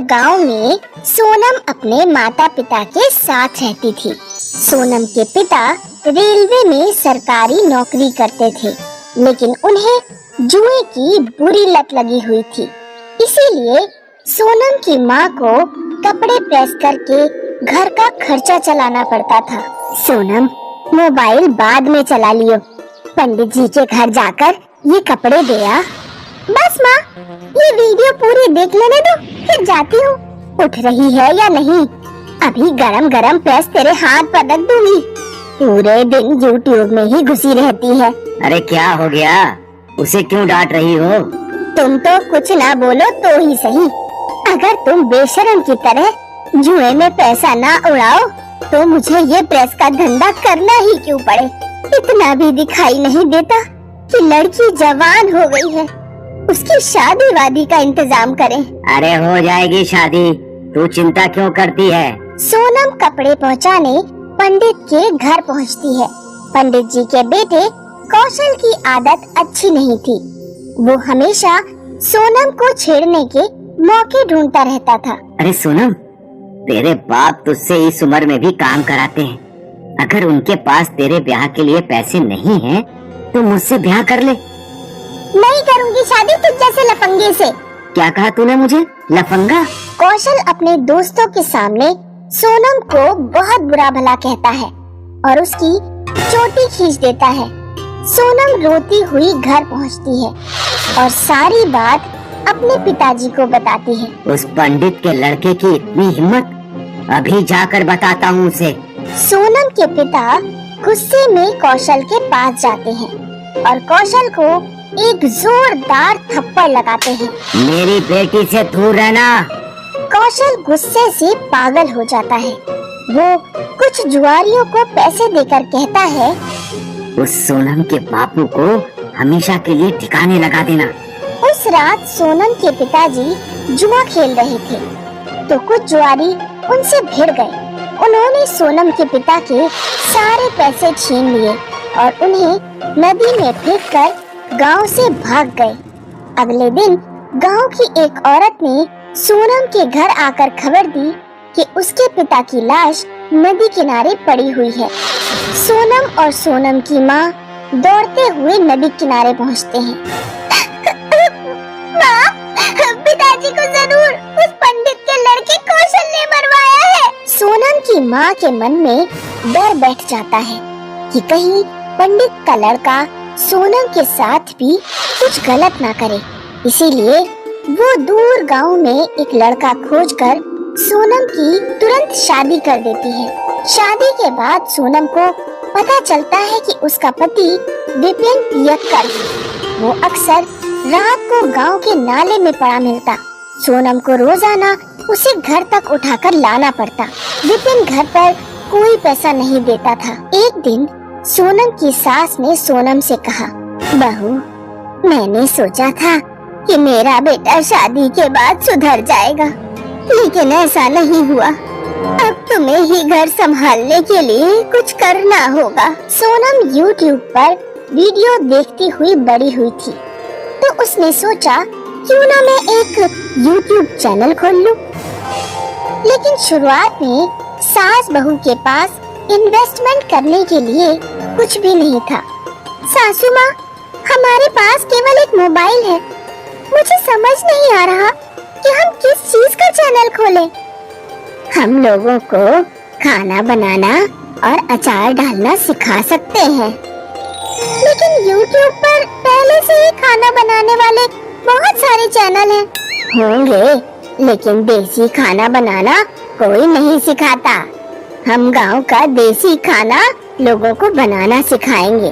गांव में सोनम अपने माता पिता के साथ रहती थी। सोनम के पिता रेलवे में सरकारी नौकरी करते थे, लेकिन उन्हें जुए की बुरी लत लगी हुई थी। इसीलिए सोनम की माँ को कपड़े प्रेस करके घर का खर्चा चलाना पड़ता था। सोनम, मोबाइल बाद में चला लियो, पंडित जी के घर जाकर ये कपड़े दे आ। बस माँ, ये वीडियो पूरी देख लेने दो, फिर जाती हूँ। उठ रही है या नहीं? अभी गरम गरम प्रेस तेरे हाथ पर रख दूंगी। पूरे दिन यूट्यूब में ही घुसी रहती है। अरे क्या हो गया? उसे क्यों डांट रही हो? तुम तो कुछ ना बोलो तो ही सही। अगर तुम बेशरम की तरह जुए में पैसा ना उड़ाओ तो मुझे ये प्रेस का धंधा करना ही क्यों पड़े। इतना भी दिखाई नहीं देता कि लड़की जवान हो गई है, उसकी शादी वादी का इंतजाम करें। अरे हो जाएगी शादी, तू चिंता क्यों करती है? सोनम कपड़े पहुंचाने पंडित के घर पहुंचती है। पंडित जी के बेटे कौशल की आदत अच्छी नहीं थी। वो हमेशा सोनम को छेड़ने के मौके ढूंढता रहता था। अरे सोनम, तेरे बाप तुझसे इस उम्र में भी काम कराते हैं। अगर उनके पास तेरे ब्याह के लिए पैसे नहीं हैं, तो मुझसे ब्याह कर ले। नहीं करूंगी शादी तुझ जैसे लफंगे से। क्या कहा तूने मुझे? लफंगा? कौशल अपने दोस्तों के सामने सोनम को बहुत बुरा भला कहता है और उसकी चोटी खींच देता है। सोनम रोती हुई घर पहुंचती है और सारी बात अपने पिताजी को बताती है। उस पंडित के लड़के की इतनी हिम्मत! अभी जाकर बताता हूँ उसे। सोनम के पिता गुस्से में कौशल के पास जाते हैं और कौशल को एक जोरदार थप्पड़ लगाते हैं। मेरी बेटी से दूर रहना। कौशल गुस्से से पागल हो जाता है। वो कुछ जुआरियों को पैसे देकर कहता है, उस सोनम के बापू को हमेशा के लिए ठिकाने लगा देना। उस रात सोनम के पिताजी जुआ खेल रहे थे तो कुछ जुआरी उनसे भिड़ गए। उन्होंने सोनम के पिता के सारे पैसे छीन लिए और उन्हें नदी में फेंककर गांव से भाग गए। अगले दिन गांव की एक औरत ने सोनम के घर आकर खबर दी कि उसके पिता की लाश नदी किनारे पड़ी हुई है। सोनम और सोनम की माँ दौड़ते हुए नदी किनारे पहुँचते हैं। माँ, पिताजी को जरूर उस पंडित के लड़के कौशल ने मरवाया है। सोनम की माँ के मन में डर बैठ जाता है कि कहीं पंडित का लड़का सोनम के साथ भी कुछ गलत ना करे। इसीलिए वो दूर गांव में एक लड़का खोजकर सोनम की तुरंत शादी कर देती है। शादी के बाद सोनम को पता चलता है कि उसका पति विपिन पियक्कर है। वो अक्सर रात को गांव के नाले में पड़ा मिलता। सोनम को रोजाना उसे घर तक उठाकर लाना पड़ता। विपिन घर पर कोई पैसा नहीं देता था। एक दिन सोनम की सास ने सोनम से कहा, बहू, मैंने सोचा था कि मेरा बेटा शादी के बाद सुधर जाएगा, लेकिन ऐसा नहीं हुआ। अब तुम्हें ही घर संभालने के लिए कुछ करना होगा। सोनम YouTube पर वीडियो देखती हुई बड़ी हुई थी, तो उसने सोचा क्यों ना मैं एक YouTube चैनल खोल लूं। लेकिन शुरुआत में सास बहू के पास इन्वेस्टमेंट करने के लिए कुछ भी नहीं था। सासू माँ, हमारे पास केवल एक मोबाइल है, मुझे समझ नहीं आ रहा कि हम किस चीज का चैनल खोलें। हम लोगों को खाना बनाना और अचार डालना सिखा सकते हैं, लेकिन YouTube पर पहले से ही खाना बनाने वाले बहुत सारे चैनल हैं। होंगे, लेकिन देसी खाना बनाना कोई नहीं सिखाता। हम गांव का देसी खाना लोगों को बनाना सिखाएंगे।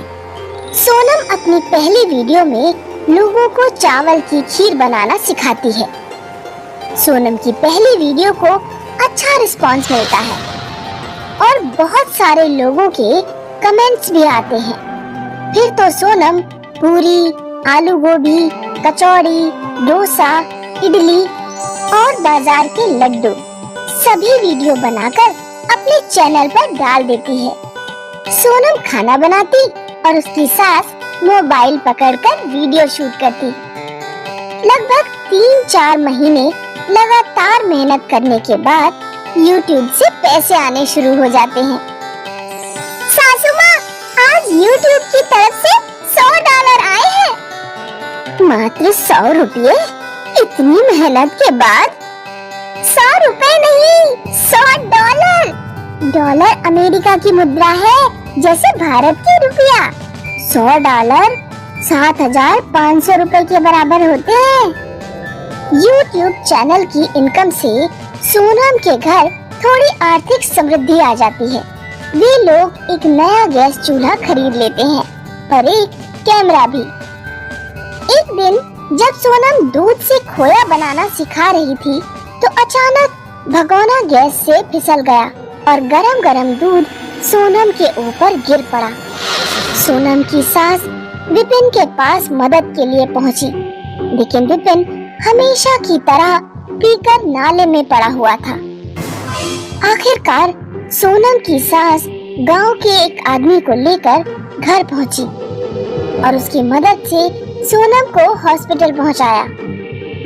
सोनम अपनी पहली वीडियो में लोगों को चावल की खीर बनाना सिखाती है। सोनम की पहली वीडियो को अच्छा रिस्पांस मिलता है और बहुत सारे लोगों के कमेंट्स भी आते हैं। फिर तो सोनम पूरी, आलू गोभी, कचौड़ी, डोसा, इडली और बाजार के लड्डू सभी वीडियो बनाकर अपने चैनल पर डाल देती है। सोनम खाना बनाती और उसकी सास मोबाइल पकड़कर वीडियो शूट करती। लगभग 3-4 महीने लगातार मेहनत करने के बाद YouTube से पैसे आने शुरू हो जाते हैं। सासू माँ, आज YouTube की तरफ से $100 आए हैं। मात्र 100 रुपये? इतनी मेहनत के बाद? 100 रुपए नहीं, $100। डॉलर अमेरिका की मुद्रा है, जैसे भारत की रुपया। $100 7,500 रुपए के बराबर होते हैं। YouTube चैनल की इनकम से सोनम के घर थोड़ी आर्थिक समृद्धि आ जाती है। वे लोग एक नया गैस चूल्हा खरीद लेते हैं और एक कैमरा भी। एक दिन जब सोनम दूध से खोया बनाना सिखा रही थी तो अचानक भगोना गैस से फिसल गया और गरम-गरम दूध सोनम के ऊपर गिर पड़ा। सोनम की सास विपिन के पास मदद के लिए पहुंची, लेकिन विपिन हमेशा की तरह पीकर नाले में पड़ा हुआ था। आखिरकार सोनम की सास गांव के एक आदमी को लेकर घर पहुंची और उसकी मदद से सोनम को हॉस्पिटल पहुंचाया।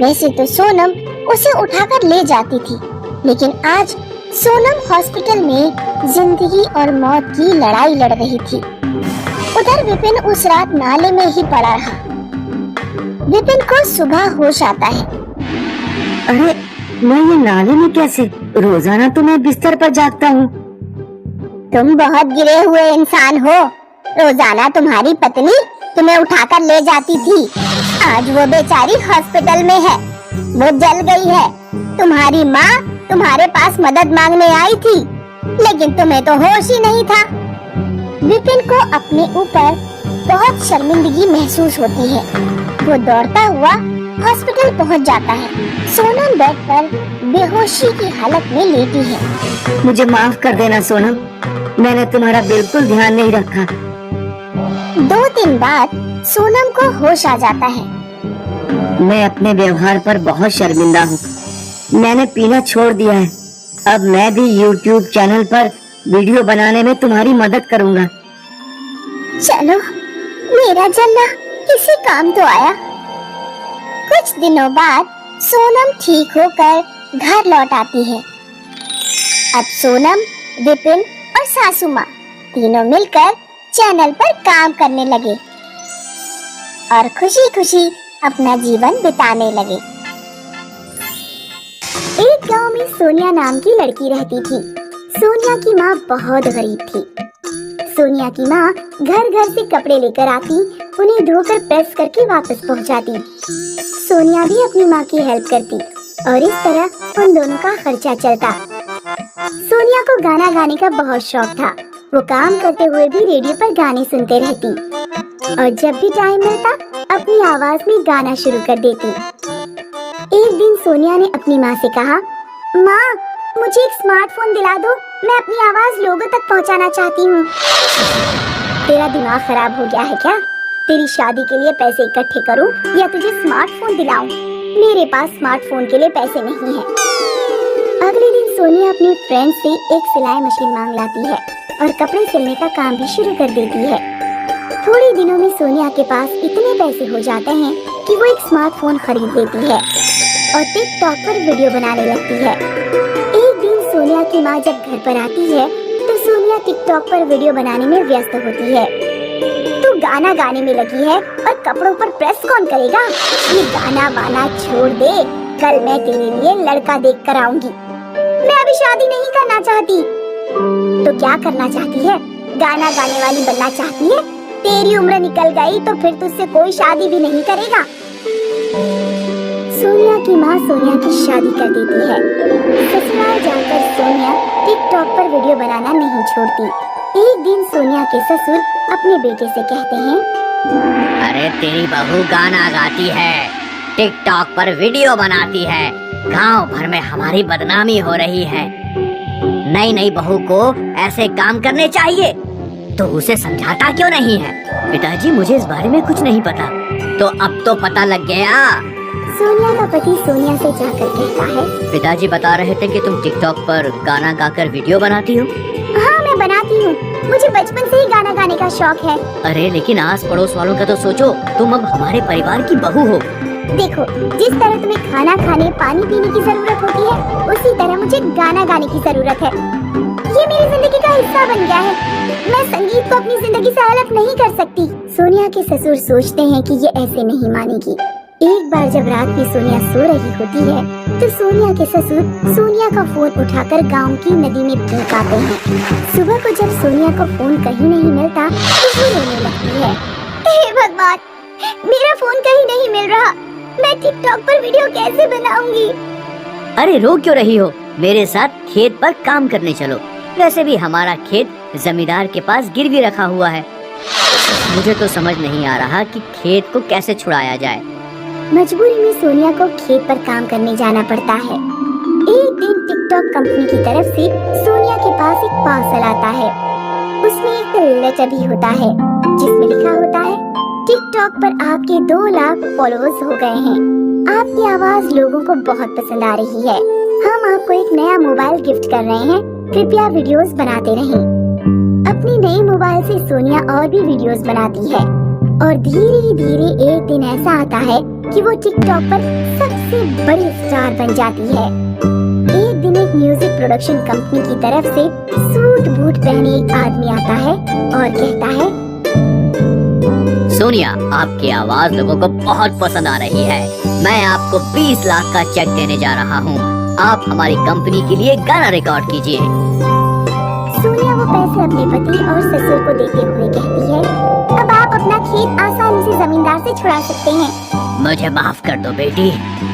वैसे तो सोनम उसे उठाकर ले जाती थी, लेकिन आज सोनम हॉस्पिटल में जिंदगी और मौत की लड़ाई लड़ रही थी। उधर विपिन उस रात नाले में ही पड़ा रहा। विपिन को सुबह होश आता है। अरे मैं ये नाले में कैसे? रोजाना तो मैं बिस्तर पर जागता हूँ। तुम बहुत गिरे हुए इंसान हो। रोजाना तुम्हारी पत्नी तुम्हें उठाकर ले जाती थी। आज वो बेचारी हॉस्पिटल में है, वो जल गई है। तुम्हारी माँ तुम्हारे पास मदद मांगने आई थी, लेकिन तुम्हें तो होश ही नहीं था। विपिन को अपने ऊपर बहुत शर्मिंदगी महसूस होती है। वो दौड़ता हुआ हॉस्पिटल पहुंच जाता है। सोनम बेड पर बेहोशी की हालत में लेटी है। मुझे माफ कर देना सोनम, मैंने तुम्हारा बिल्कुल ध्यान नहीं रखा। 2 दिन बाद सोनम को होश आ जाता है। मैं अपने व्यवहार पर बहुत शर्मिंदा हूँ। मैंने पीना छोड़ दिया है। अब मैं भी YouTube चैनल पर वीडियो बनाने में तुम्हारी मदद करूँगा। चलो, मेरा जलना किसी काम तो आया। कुछ दिनों बाद सोनम ठीक होकर घर लौट आती है। अब सोनम, विपिन और सासू माँ तीनों मिलकर चैनल पर काम करने लगे और खुशी खुशी अपना जीवन बिताने लगे। एक गांव में सोनिया नाम की लड़की रहती थी। सोनिया की माँ बहुत गरीब थी। सोनिया की माँ घर घर से कपड़े लेकर आती, उन्हें धोकर प्रेस करके वापस पहुँचाती। सोनिया भी अपनी माँ की हेल्प करती और इस तरह उन दोनों का खर्चा चलता। सोनिया को गाना गाने का बहुत शौक था। वो काम करते हुए भी रेडियो पर गाने सुनते रहती और जब भी टाइम मिलता अपनी आवाज में गाना शुरू कर देती। एक दिन सोनिया ने अपनी माँ से कहा, माँ, मुझे एक स्मार्टफोन दिला दो, मैं अपनी आवाज लोगों तक पहुँचाना चाहती हूँ। तेरा दिमाग खराब हो गया है क्या? तेरी शादी के लिए पैसे इकट्ठे करूँ या तुझे स्मार्टफोन दिलाऊं? मेरे पास स्मार्टफोन के लिए पैसे नहीं है। अगले दिन सोनिया अपनी फ्रेंड से एक सिलाई मशीन मांग लाती है और कपड़े सिलने का काम भी शुरू कर देती है। थोड़े दिनों में सोनिया के पास इतने पैसे हो जाते हैं कि वो एक स्मार्टफोन खरीद लेती है और टिकटॉक पर वीडियो बनाने लगती है। एक दिन सोनिया की माँ जब घर पर आती है तो सोनिया टिकटॉक पर वीडियो बनाने में व्यस्त होती है। तू गाना गाने में लगी है और कपड़ों पर प्रेस कौन करेगा? ये गाना वाना छोड़ दे, कल मैं तेरे लिए लड़का देख कर आऊंगी। मैं अभी शादी नहीं करना चाहती। तो क्या करना चाहती है? गाना गाने वाली बनना चाहती है? तेरी उम्र निकल गई तो फिर तुझसे कोई शादी भी नहीं करेगा। सोनिया की माँ सोनिया की शादी कर देती है। ससुराल जाकर सोनिया टिकटॉक पर वीडियो बनाना नहीं छोड़ती। एक दिन सोनिया के ससुर अपने बेटे से कहते हैं, अरे तेरी बहू गाना गाती है, टिकटॉक पर वीडियो बनाती है, गांव भर में हमारी बदनामी हो रही है। नई नई बहू को ऐसे काम करने चाहिए, तो उसे समझाता क्यों नहीं है? पिताजी, मुझे इस बारे में कुछ नहीं पता। तो अब तो पता लग गया। सोनिया का पति सोनिया से जाकर कहता है, पिताजी बता रहे थे कि तुम टिकटॉक पर गाना गाकर वीडियो बनाती हो। हाँ, मैं बनाती हूँ। मुझे बचपन से ही गाना गाने का शौक है। अरे लेकिन आस पड़ोस वालों का तो सोचो, तुम अब हमारे परिवार की बहू हो। देखो, जिस तरह तुम्हें खाना खाने पानी पीने की जरूरत होती है, उसी तरह मुझे गाना गाने की जरूरत है। ये मेरी जिंदगी का हिस्सा बन गया है। मैं संगीत को अपनी जिंदगी से अलग नहीं कर सकती। सोनिया के ससुर सोचते हैं कि ये ऐसे नहीं मानेगी। एक बार जब रात में सोनिया सो रही होती है तो सोनिया के ससुर सोनिया का फोन उठाकर गांव की नदी में फेंक आते हैं। सुबह को जब सोनिया को फोन कहीं नहीं मिलता तो वो रोने लगती है। हे भगवान, मेरा फोन कहीं नहीं मिल रहा। मैं टिकटॉक पर वीडियो कैसे बनाऊंगी? अरे रो क्यों रही हो? मेरे साथ खेत पर काम करने चलो। वैसे भी हमारा खेत जमींदार के पास गिरवी रखा हुआ है। मुझे तो समझ नहीं आ रहा कि खेत को कैसे छुड़ाया जाए। मजबूरी में सोनिया को खेत पर काम करने जाना पड़ता है। एक दिन टिकटॉक कंपनी की तरफ से सोनिया के पास एक पार्सल आता है। उसमें एक लेटर भी होता है जिसमें लिखा होता है, टिकटॉक पर आपके 2 लाख फॉलोअर्स हो गए हैं। आपकी आवाज लोगों को बहुत पसंद आ रही है। हम आपको एक नया मोबाइल गिफ्ट कर रहे हैं। कृपया वीडियोस बनाते रहें। अपनी नई मोबाइल से सोनिया और भी वीडियोस बनाती है और धीरे धीरे एक दिन ऐसा आता है कि वो टिकटॉक पर सबसे बड़ी स्टार बन जाती है। एक दिन एक म्यूजिक प्रोडक्शन कंपनी की तरफ से सूट बूट पहने एक आदमी आता है और कहता है, सोनिया, आपकी आवाज लोगों को बहुत पसंद आ रही है। मैं आपको 20 लाख का चेक देने जा रहा हूँ। आप हमारी कंपनी के लिए गाना रिकॉर्ड कीजिए। सोनिया वो पैसे अपने पति और ससुर को देते हुए कहती है, अब आप अपना खेत आसानी से जमींदार से छुड़ा सकते हैं। मुझे माफ कर दो बेटी,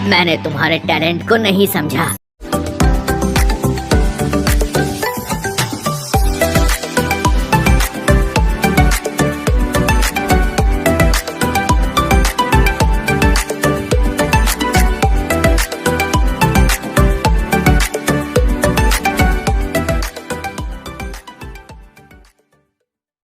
मैंने तुम्हारे टैलेंट को नहीं समझा।